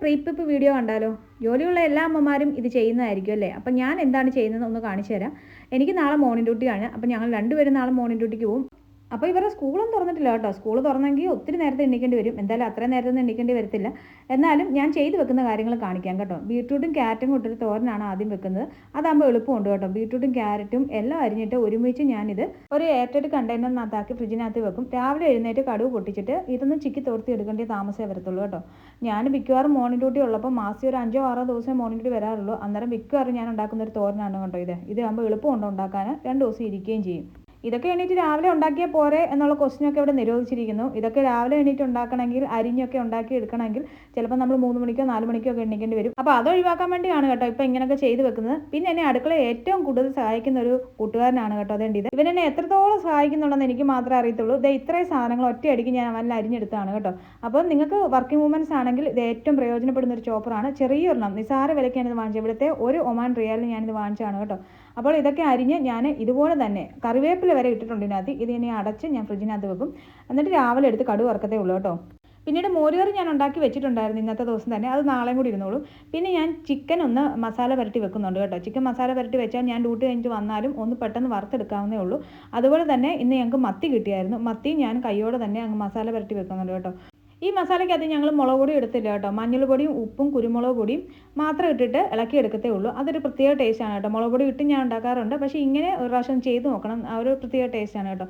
പ്രീപ്പിപ്പ് video കണ്ടാലോ? ജോലിയുള്ള എല്ലാ അമ്മമാരും ഇത് ചെയ്യുന്നതായിരിക്കും അല്ലേ? അപ്പം ഞാൻ എന്താണ് ചെയ്യുന്നത് ഒന്ന് കാണിച്ചു തരാം. എനിക്ക് നാളെ മോർണിംഗ് ഡ്യൂട്ടിയാണ്. അപ്പം ഞങ്ങൾ രണ്ടുപേരും നാളെ മോർണിംഗ് ഡ്യൂട്ടിക്ക് പോകും. അപ്പോൾ ഇവരുടെ സ്കൂളും തുറന്നിട്ടില്ല കേട്ടോ. സ്കൂൾ തുറന്നെങ്കിൽ ഒത്തിരി നേരത്തെ എണ്ണിക്കേണ്ടി വരും. എന്തായാലും അത്രയും നേരത്തെ എണ്ണിക്കേണ്ടി വരത്തില്ല. എന്നാലും ഞാൻ ചെയ്ത് വെക്കുന്ന കാര്യങ്ങൾ കാണിക്കാം കേട്ടോ. ബീട്രൂട്ടും ക്യാരറ്റും കൊണ്ടൊരു തോരനാണ് ആദ്യം വെക്കുന്നത്. അതാകുമ്പോൾ എളുപ്പമുണ്ട് കേട്ടോ. ബീട്രൂട്ടും ക്യാരറ്റും എല്ലാം അരിഞ്ഞിട്ട് ഒരുമിച്ച് ഞാനിത് ഒരു എയർടൈറ്റ് കണ്ടെയ്നറിനകത്താക്കി ഫ്രിഡ്ജിനകത്ത് വെക്കും. രാവിലെ എഴുന്നേറ്റ് കടുവ് പൊട്ടിച്ചിട്ട് ഇതൊന്നും ചിക്കി തോർത്തി എടുക്കേണ്ട താമസമേ വരത്തുള്ളൂ കേട്ടോ. ഞാൻ മിക്കവാറും മോർണിംഗ് ഡ്യൂട്ടി ഉള്ളപ്പോൾ മാസം ഒരു 5-6 ദിവസം മോർണിംഗ് ഡ്യൂട്ടി വരാറുള്ളൂ. അന്നേരം മിക്കവാറും ഞാൻ ഉണ്ടാക്കുന്ന ഒരു തോരനാണ് കേട്ടോ ഇത് ആകുമ്പോൾ എളുപ്പമുണ്ട് ഉണ്ടാക്കാൻ. 2 ദിവസം ഇരിക്കുകയും ചെയ്യും. ഇതൊക്കെ എണീറ്റ് രാവിലെ ഉണ്ടാക്കിയാൽ പോരെ എന്നുള്ള ക്വസ്റ്റ്യനൊക്കെ ഇവിടെ നിരോധിച്ചിരിക്കുന്നു. ഇതൊക്കെ രാവിലെ എണീറ്റ് ഉണ്ടാക്കണമെങ്കിൽ അരിഞ്ഞൊക്കെ ഉണ്ടാക്കി എടുക്കണമെങ്കിൽ ചിലപ്പോൾ നമ്മൾ 3 മണിക്കോ 4 മണിക്കോ ഒക്കെ എണ്ണിക്കേണ്ടി വരും. അപ്പോൾ അത് ഒഴിവാക്കാൻ വേണ്ടിയാണ് കേട്ടോ ഇപ്പോൾ ഇങ്ങനെയൊക്കെ ചെയ്ത് വെക്കുന്നത്. പിന്നെ എന്നെ അടുക്കള ഏറ്റവും കൂടുതൽ സഹായിക്കുന്ന ഒരു കൂട്ടുകാരനാണ് കേട്ടോ. അതേണ്ട ഇത് ഇവൻ എന്നെ എത്രത്തോളം സഹായിക്കുന്നുണ്ടെന്ന് എനിക്ക് മാത്രമേ അറിയത്തുള്ളൂ. ഇത് ഇത്രയും സാധനങ്ങൾ ഒറ്റയടിക്ക് ഞാൻ നല്ല അരിഞ്ഞെടുത്താണ് കേട്ടോ. അപ്പോൾ നിങ്ങൾക്ക് വർക്കിംഗ് വുമൻസ് ആണെങ്കിൽ ഇത് ഏറ്റവും പ്രയോജനപ്പെടുന്ന ഒരു ചോപ്പറാണ്. ചെറിയൊരെണ്ണം നിസാര വിലയ്ക്ക് ഞാനിത് വാങ്ങിച്ചത്. ഇവിടുത്തെ ഒരു ഒമാൻ റിയാലിന് ഞാനിത് വാങ്ങിച്ചാണ് കേട്ടോ. അപ്പോൾ ഇതൊക്കെ അരിഞ്ഞ് ഞാൻ ഇതുപോലെ തന്നെ കറിവേപ്പില വരെ ഇട്ടിട്ടുണ്ട് ഇതിനകത്ത്. ഇത് ഇനി അടച്ച് ഞാൻ ഫ്രിഡ്ജിനകത്ത് വെക്കും. എന്നിട്ട് രാവിലെ എടുത്ത് കടുക് വറുക്കത്തേ ഉള്ളൂ കേട്ടോ. പിന്നീട് മോരുകറി ഞാൻ ഉണ്ടാക്കി വെച്ചിട്ടുണ്ടായിരുന്നു ഇന്നത്തെ ദിവസം തന്നെ. അത് നാളെയും കൂടി ഇരുന്നോളൂ. പിന്നെ ഞാൻ ചിക്കൻ ഒന്ന് മസാല പുരട്ടി വെക്കുന്നുണ്ട് കേട്ടോ. ചിക്കൻ മസാല പുരട്ടി വെച്ചാൽ ഞാൻ ഡ്യൂട്ടി കഴിഞ്ഞിട്ട് വന്നാലും ഒന്ന് പെട്ടെന്ന് വറുത്തെടുക്കാവുന്നേ ഉള്ളൂ. അതുപോലെ തന്നെ ഇന്ന് ഞങ്ങൾക്ക് മത്തി കിട്ടിയായിരുന്നു. മത്തി ഞാൻ കൈയോടെ തന്നെ അങ്ങ് മസാല പുരട്ടി വെക്കുന്നുണ്ട് കേട്ടോ. ഈ മസാലയ്ക്കകത്ത് ഞങ്ങൾ മുളക് പൊടി എടുത്തില്ല കേട്ടോ. മഞ്ഞൾപ്പൊടിയും ഉപ്പും കുരുമുളക് പൊടിയും മാത്രം ഇട്ടിട്ട് ഇളക്കി എടുക്കത്തേ ഉള്ളൂ. അതൊരു പ്രത്യേക ടേസ്റ്റാണ് കേട്ടോ. മുളക് പൊടി ഇട്ട് ഞാൻ ഉണ്ടാക്കാറുണ്ട്. പക്ഷേ ഇങ്ങനെ ഒരു പ്രാവശ്യം ചെയ്ത് നോക്കണം. ആ ഒരു പ്രത്യേക ടേസ്റ്റാണ് കേട്ടോ.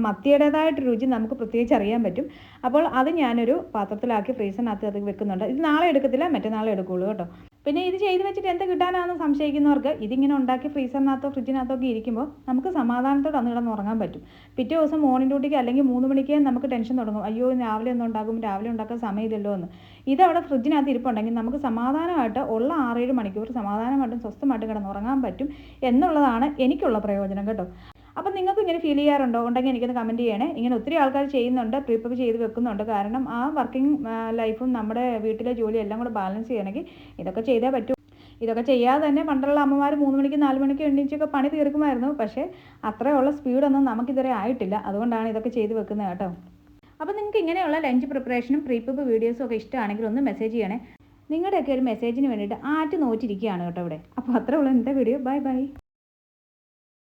മത്തിയുടേതായിട്ട് രുചി നമുക്ക് പ്രത്യേകിച്ച് അറിയാൻ പറ്റും. അപ്പോൾ അത് ഞാനൊരു പാത്രത്തിലാക്കി ഫ്രീസറിനകത്ത് അത് വെക്കുന്നുണ്ട്. ഇത് നാളെ എടുക്കത്തില്ല, മറ്റന്നാളെ എടുക്കുകയുള്ളൂ കേട്ടോ. പിന്നെ ഇത് ചെയ്ത് വെച്ചിട്ട് എന്ത് കിട്ടാനാണെന്ന് സംശയിക്കുന്നവർക്ക് ഇതിങ്ങനെ ഉണ്ടാക്കി ഫ്രീസറിനകത്തോ ഫ്രിഡ്ജിനകത്തോ ഒക്കെ ഇരിക്കുമ്പോൾ നമുക്ക് സമാധാനത്തോടെ അന്ന് കിടന്ന് ഉറങ്ങാൻ പറ്റും. പിറ്റേ ദിവസം മോർണിംഗ് ഡ്യൂട്ടിക്ക് അല്ലെങ്കിൽ 3 മണിക്ക് നമുക്ക് ടെൻഷൻ തുടങ്ങും. അയ്യോ രാവിലെ ഒന്നും ഉണ്ടാക്കും, രാവിലെ ഉണ്ടാക്കാൻ സമയമില്ലല്ലോ എന്ന്. ഇതവിടെ ഫ്രിഡ്ജിനകത്ത് ഇരിപ്പുണ്ടെങ്കിൽ നമുക്ക് സമാധാനമായിട്ട് ഉള്ള 6-7 മണിക്കൂർ സമാധാനമായിട്ടും സ്വസ്ഥമായിട്ടും കിടന്ന് ഉറങ്ങാൻ പറ്റും എന്നുള്ളതാണ് എനിക്കുള്ള പ്രയോജനം കേട്ടോ. അപ്പം നിങ്ങൾക്ക് ഇങ്ങനെ ഫീൽ ചെയ്യാറുണ്ടോ? ഉണ്ടെങ്കിൽ എനിക്കൊന്ന് കമൻറ്റ് ചെയ്യണേ. ഇങ്ങനെ ഒത്തിരി ആൾക്കാർ ചെയ്യുന്നുണ്ട്, പ്രിപ്പയർ ചെയ്ത് വെക്കുന്നുണ്ട്. കാരണം ആ വർക്കിംഗ് ലൈഫും നമ്മുടെ വീട്ടിലെ ജോലിയും എല്ലാം കൂടെ ബാലൻസ് ചെയ്യണമെങ്കിൽ ഇതൊക്കെ ചെയ്തേ പറ്റൂ. ഇതൊക്കെ ചെയ്യാതെ തന്നെ പണ്ടുള്ള അമ്മമാർ 3 മണിക്ക് 4 മണിക്ക് എണീച്ചൊക്കെ പണി തീർക്കുമായിരുന്നു. പക്ഷേ അത്രയുള്ള സ്പീഡൊന്നും നമുക്കിതുവരെ ആയിട്ടില്ല. അതുകൊണ്ടാണ് ഇതൊക്കെ ചെയ്ത് വെക്കുന്നത് കേട്ടോ. അപ്പോൾ നിങ്ങൾക്ക് ഇങ്ങനെയുള്ള ലഞ്ച് പ്രിപ്പറേഷനും പ്രീപ്പിപ്പ് വീഡിയോസും ഒക്കെ ഇഷ്ടമാണെങ്കിൽ ഒന്ന് മെസ്സേജ് ചെയ്യണേ. നിങ്ങളുടെയൊക്കെ ഒരു മെസ്സേജിന് വേണ്ടിയിട്ട് നോറ്റിരിക്കുകയാണ് കേട്ടോ ഇവിടെ. അപ്പോൾ അത്രേ ഉള്ളൂ ഇന്നത്തെ വീഡിയോ. Bye bye.